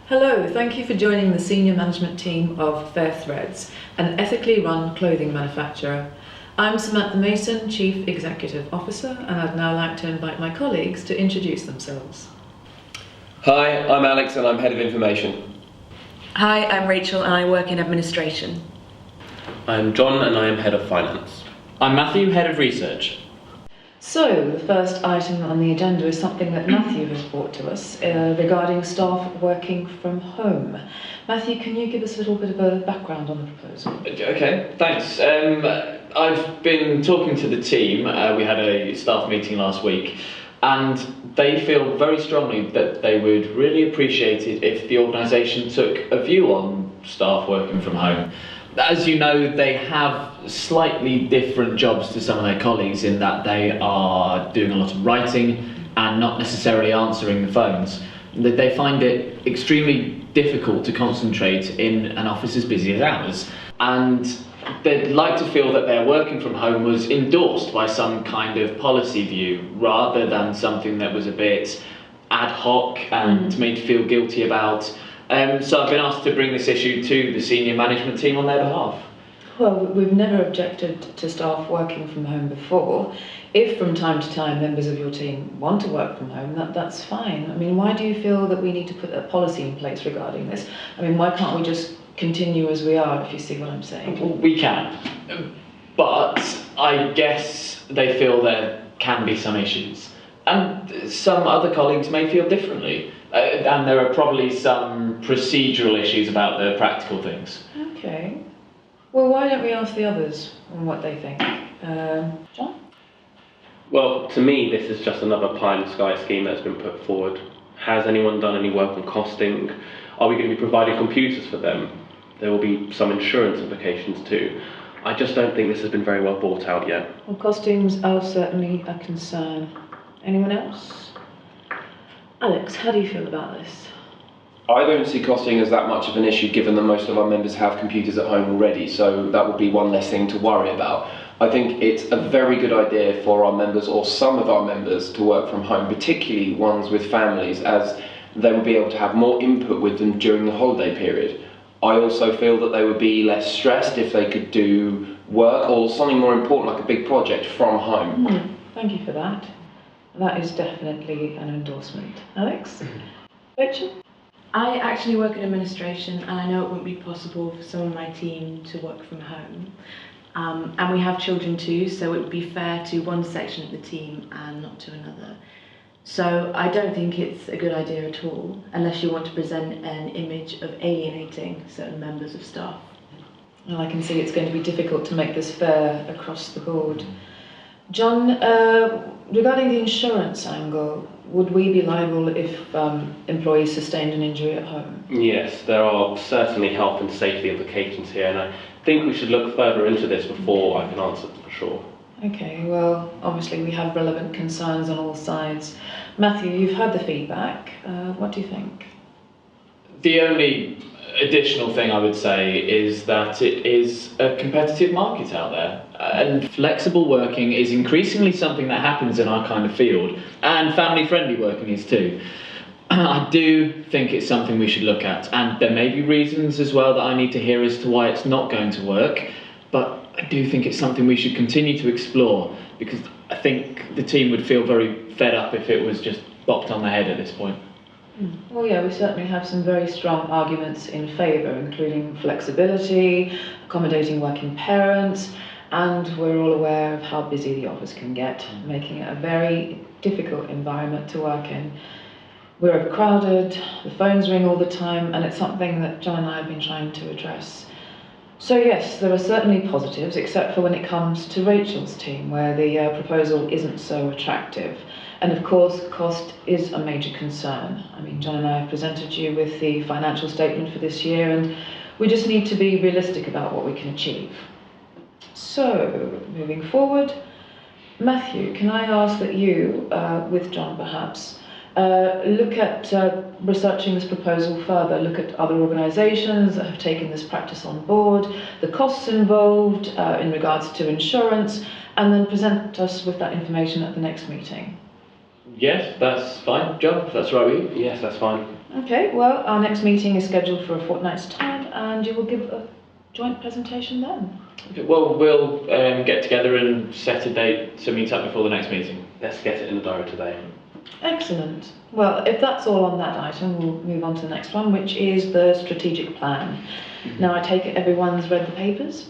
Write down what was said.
Hello, thank you for joining the senior management team of Fair Threads, an ethically run clothing manufacturer. I'm Samantha Mason, Chief Executive Officer, and I'd now like to invite my colleagues to introduce themselves. Hi, I'm Alex and I'm Head of Information. Hi, I'm Rachel and I work in administration. I'm John and I am Head of Finance. I'm Matthew, Head of Research. So, the first item on the agenda is something that Matthew has brought to us regarding staff working from home. Matthew, can you give us a little bit of a background on the proposal? Okay, thanks. I've been talking to the team. We had a staff meeting last week, and they feel very strongly that they would really appreciate it if the organisation took a view on staff working from home. As you know, they have slightly different jobs to some of their colleagues in that they are doing a lot of writing and not necessarily answering the phones. They find it extremely difficult to concentrate in an office as busy as ours, and they'd like to feel that their working from home was endorsed by some kind of policy view rather than something that was a bit ad hoc and made to feel guilty about. So I've been asked to bring this issue to the senior management team on their behalf. Well, we've never objected to staff working from home before. If from time to time members of your team want to work from home, that's fine. I mean, why do you feel that we need to put a policy in place regarding this? I mean, why can't we just continue as we are, if you see what I'm saying? Well, we can, but I guess they feel there can be some issues. And some other colleagues may feel differently. And there are probably some procedural issues about the practical things. Okay. Well, why don't we ask the others on what they think? John? Well, to me, this is just another pie in the sky scheme that's been put forward. Has anyone done any work on costing? Are we going to be providing computers for them? There will be some insurance implications too. I just don't think this has been very well thought out yet. Well, costumes are certainly a concern. Anyone else? Alex, how do you feel about this? I don't see costing as that much of an issue given that most of our members have computers at home already, so that would be one less thing to worry about. I think it's a very good idea for our members, or some of our members, to work from home, particularly ones with families, as they would be able to have more input with them during the holiday period. I also feel that they would be less stressed if they could do work or something more important like a big project from home. Thank you for that. That is definitely an endorsement. Alex? Rachel? I actually work in administration and I know it wouldn't be possible for some of my team to work from home. And we have children too, so it would be fair to one section of the team and not to another. So I don't think it's a good idea at all, unless you want to present an image of alienating certain members of staff. Well, I can see it's going to be difficult to make this fair across the board. John, regarding the insurance angle, would we be liable if employees sustained an injury at home? Yes, there are certainly health and safety implications here, and I think we should look further into this before I can answer for sure. Okay, well, obviously we have relevant concerns on all sides. Matthew, you've had the feedback. What do you think? The only additional thing I would say is that it is a competitive market out there, and flexible working is increasingly something that happens in our kind of field, and family-friendly working is too. I do think it's something we should look at, and there may be reasons as well that I need to hear as to why it's not going to work, but I do think it's something we should continue to explore, because I think the team would feel very fed up if it was just bopped on the head at this point. Well, yeah, we certainly have some very strong arguments in favour, including flexibility, accommodating working parents, and we're all aware of how busy the office can get, making it a very difficult environment to work in. We're overcrowded, the phones ring all the time, and it's something that John and I have been trying to address. So yes, there are certainly positives, except for when it comes to Rachel's team, where the proposal isn't so attractive. And of course, cost is a major concern. I mean, John and I have presented you with the financial statement for this year, and we just need to be realistic about what we can achieve. So, moving forward, Matthew, can I ask that you, with John perhaps, look at researching this proposal further, look at other organisations that have taken this practice on board, the costs involved in regards to insurance, and then present us with that information at the next meeting. Yes, that's fine. John, if that's all right with you? Yes, that's fine. Okay, well, our next meeting is scheduled for a fortnight's time, and you will give a joint presentation then. Okay, well, we'll get together and set a date to meet up before the next meeting. Let's get it in the diary today. Excellent. Well, if that's all on that item, we'll move on to the next one, which is the strategic plan. Now, I take it everyone's read the papers?